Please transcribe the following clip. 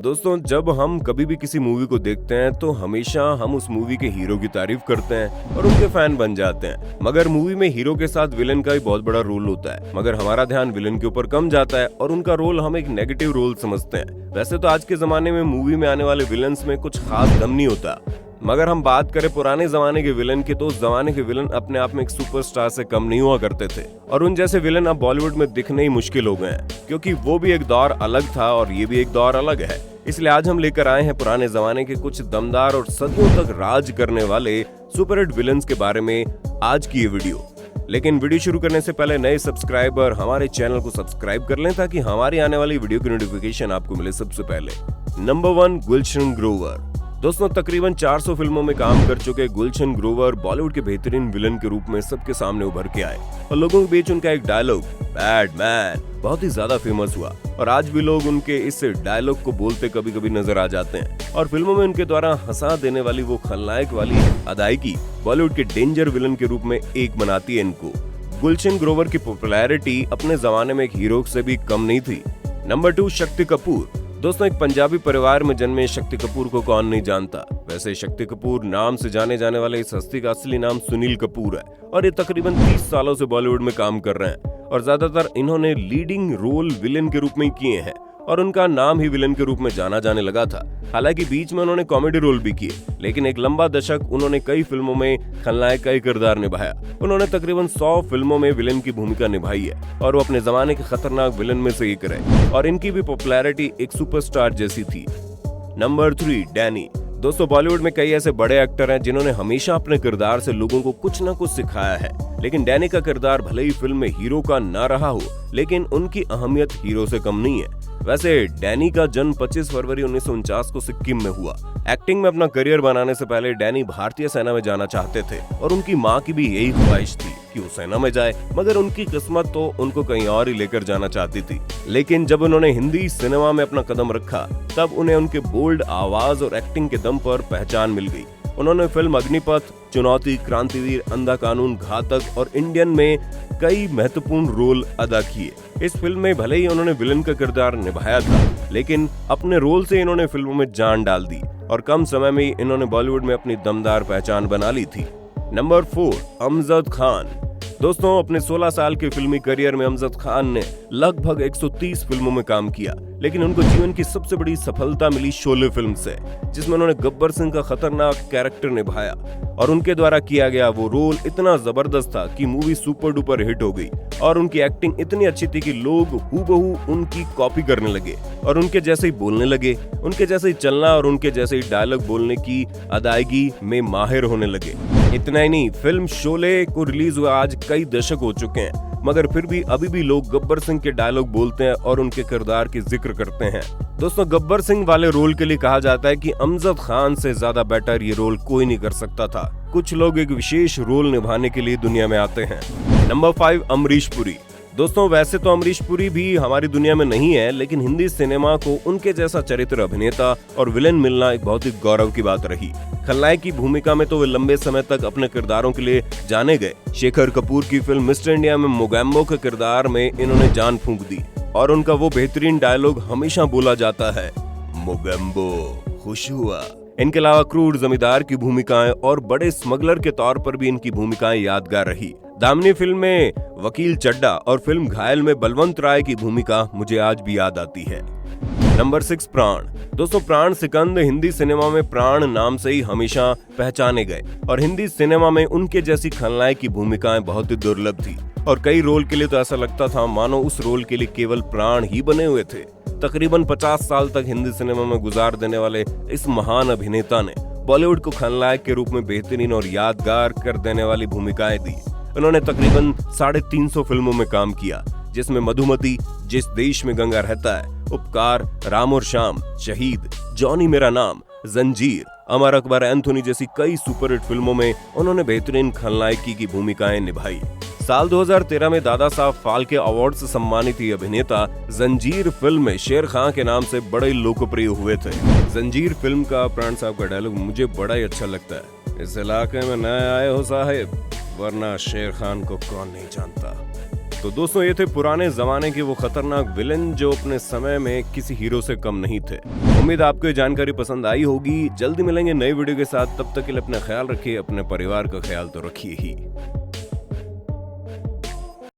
दोस्तों, जब हम कभी भी किसी मूवी को देखते हैं तो हमेशा हम उस मूवी के हीरो की तारीफ करते हैं और उनके फैन बन जाते हैं। मगर मूवी में हीरो के साथ विलेन का भी बहुत बड़ा रोल होता है, मगर हमारा ध्यान विलेन के ऊपर कम जाता है और उनका रोल हम एक नेगेटिव रोल समझते हैं। वैसे तो आज के जमाने में मूवी में आने वाले विलन्स में कुछ खास दम नहीं होता, मगर हम बात करें पुराने जमाने के विलन की तो उस जमाने के विलन अपने आप में एक सुपरस्टार से कम नहीं हुआ करते थे और उन जैसे विलन अब बॉलीवुड में दिखने ही मुश्किल हो गए हैं, क्योंकि वो भी एक दौर अलग था और ये भी एक दौर अलग है। इसलिए आज हम लेकर आए हैं पुराने जमाने के कुछ दमदार और सदियों तक राज करने वाले सुपरहिट विलन्स के बारे में आज की ये वीडियो। लेकिन वीडियो शुरू करने से पहले नए सब्सक्राइबर हमारे चैनल को सब्सक्राइब कर लें ताकि हमारी आने वाली वीडियो की नोटिफिकेशन आपको मिले सबसे पहले। नंबर 1, गुलशन ग्रोवर। दोस्तों, तकरीबन 400 फिल्मों में काम कर चुके गुलशन ग्रोवर बॉलीवुड के बेहतरीन विलन के रूप में सबके सामने उभर के आए और लोगों के बीच उनका एक डायलॉग बैड मैन बहुत ही ज्यादा फेमस हुआ और आज भी लोग उनके इस डायलॉग को बोलते कभी कभी नजर आ जाते हैं और फिल्मों में उनके द्वारा हंसा देने वाली वो खलनायक वाली अदायगी बॉलीवुड के डेंजर विलन के रूप में एक बनाती है इनको। गुलशन ग्रोवर की पॉपुलैरिटी अपने जमाने में एक हीरो से भी कम नहीं थी। नंबर 2, शक्ति कपूर। दोस्तों, एक पंजाबी परिवार में जन्मे शक्ति कपूर को कौन नहीं जानता। वैसे शक्ति कपूर नाम से जाने जाने वाले इस हस्ती का असली नाम सुनील कपूर है और ये तकरीबन 30 सालों से बॉलीवुड में काम कर रहे हैं और ज्यादातर इन्होंने लीडिंग रोल विलेन के रूप में ही किए हैं और उनका नाम ही विलेन के रूप में जाना जाने लगा था। हालांकि बीच में उन्होंने कॉमेडी रोल भी किए, लेकिन एक लंबा दशक उन्होंने कई फिल्मों में खलनायक का ही किरदार निभाया। उन्होंने तकरीबन 100 फिल्मों में विलेन की भूमिका निभाई है और वो अपने जमाने के खतरनाक विलेन में से एक रहे और इनकी भी पॉपुलैरिटी एक सुपरस्टार जैसी थी। Number 3, Danny. दोस्तों, बॉलीवुड में कई ऐसे बड़े एक्टर हैं जिन्होंने हमेशा अपने किरदार से लोगों को कुछ न कुछ सिखाया है, लेकिन डैनी का किरदार भले ही फिल्म में हीरो का ना रहा हो, लेकिन उनकी अहमियत हीरो से कम नहीं है। वैसे डैनी का जन्म 25 फरवरी 1949 को सिक्किम में हुआ। एक्टिंग में अपना करियर बनाने से पहले डैनी भारतीय सेना में जाना चाहते थे और उनकी माँ की भी यही ख्वाहिश थी कि वो सेना में जाए, मगर उनकी किस्मत तो उनको कहीं और ही लेकर जाना चाहती थी। लेकिन जब उन्होंने हिंदी सिनेमा में अपना कदम रखा तब उन्हें उनके बोल्ड आवाज और एक्टिंग के दम पर पहचान मिल गई। उन्होंने फिल्म अग्निपथ, चुनौती, क्रांतिवीर, अंधा कानून, घातक और इंडियन में कई महत्वपूर्ण रोल अदा किए। इस फिल्म में भले ही उन्होंने विलन का किरदार निभाया था, लेकिन अपने रोल से इन्होंने फिल्मों में जान डाल दी और कम समय में ही इन्होंने बॉलीवुड में अपनी दमदार पहचान बना ली थी। नंबर 4, अमजद खान। दोस्तों, अपने 16 साल के फिल्मी करियर में अमजद खान ने लगभग 130 फिल्मों में काम किया, लेकिन उनको जीवन की सबसे बड़ी सफलता मिली शोले फिल्म से, जिसमें उन्होंने गब्बर सिंह का खतरनाक कैरेक्टर निभाया और उनके द्वारा किया गया वो रोल इतना जबरदस्त था कि मूवी सुपर डुपर हिट हो गई और उनकी एक्टिंग इतनी अच्छी थी कि लोग हूबहू उनकी कॉपी करने लगे और उनके जैसे ही बोलने लगे, उनके जैसे ही चलना और उनके जैसे ही डायलॉग बोलने की अदायगी में माहिर होने लगे। इतना ही नहीं, फिल्म शोले को रिलीज हुआ आज कई दशक हो चुके हैं, मगर फिर भी अभी भी लोग गब्बर सिंह के डायलॉग बोलते हैं और उनके किरदार की जिक्र करते हैं। दोस्तों, गब्बर सिंह वाले रोल के लिए कहा जाता है कि अमजद खान से ज्यादा बेटर ये रोल कोई नहीं कर सकता था। कुछ लोग एक विशेष रोल निभाने के लिए दुनिया में आते हैं। नंबर 5, अमरीश पुरी। दोस्तों, वैसे तो अमरीश पुरी भी हमारी दुनिया में नहीं है, लेकिन हिंदी सिनेमा को उनके जैसा चरित्र अभिनेता और विलेन मिलना एक बहुत ही गौरव की बात रही। खलनायक की भूमिका में तो वे लंबे समय तक अपने किरदारों के लिए जाने गए। शेखर कपूर की फिल्म मिस्टर इंडिया में मोगैम्बो के किरदार में इन्होंने जान फूंक दी और उनका वो बेहतरीन डायलॉग हमेशा बोला जाता है, मोगैम्बो खुश हुआ। इनके अलावा क्रूर जमींदार की भूमिकाएं और बड़े स्मगलर के तौर पर भी इनकी भूमिकाएं यादगार रही। दामिनी फिल्म में वकील चड्डा और फिल्म घायल में बलवंत राय की भूमिका मुझे आज भी याद आती है। नंबर 6, प्राण। दोस्तों, प्राण सिकंद हिंदी सिनेमा में प्राण नाम से ही हमेशा पहचाने गए और हिंदी सिनेमा में उनके जैसी खलनायक की भूमिकाएं बहुत ही दुर्लभ थी और कई रोल के लिए तो ऐसा लगता था मानो उस रोल के लिए केवल प्राण ही बने हुए थे। तकरीबन 50 साल तक हिंदी सिनेमा में गुजार देने वाले इस महान अभिनेता ने बॉलीवुड को खलनायक के रूप में बेहतरीन और यादगार कर देने वाली भूमिकाएं दी। उन्होंने तकरीबन 350 फिल्मों में काम किया, जिसमें मधुमती, जिस देश में गंगा रहता है, उपकार, राम और श्याम, शहीद, जॉनी मेरा नाम, जंजीर, अमर अकबर एंथोनी जैसी कई सुपरहिट फिल्मों में उन्होंने बेहतरीन खलनायकी की भूमिकाएं निभाई। साल 2013 में दादा साहब फाल्के अवार्ड से सम्मानित ये अभिनेता जंजीर फिल्म में शेर खान के नाम से बड़े लोकप्रिय हुए थे। जंजीर फिल्म का प्राण साहब का डायलॉग मुझे बड़ा ही अच्छा लगता है, इस इलाके में नए आए हो साहिब, वरना शेर खान को कौन नहीं जानता। तो दोस्तों ये थे पुराने जमाने के वो खतरनाक विलन जो अपने समय में किसी हीरो से कम नहीं थे। उम्मीद आपको ये जानकारी पसंद आई होगी। जल्दी मिलेंगे नई वीडियो के साथ, तब तक के लिए अपना ख्याल रखिए, अपने परिवार का ख्याल तो रखिए ही।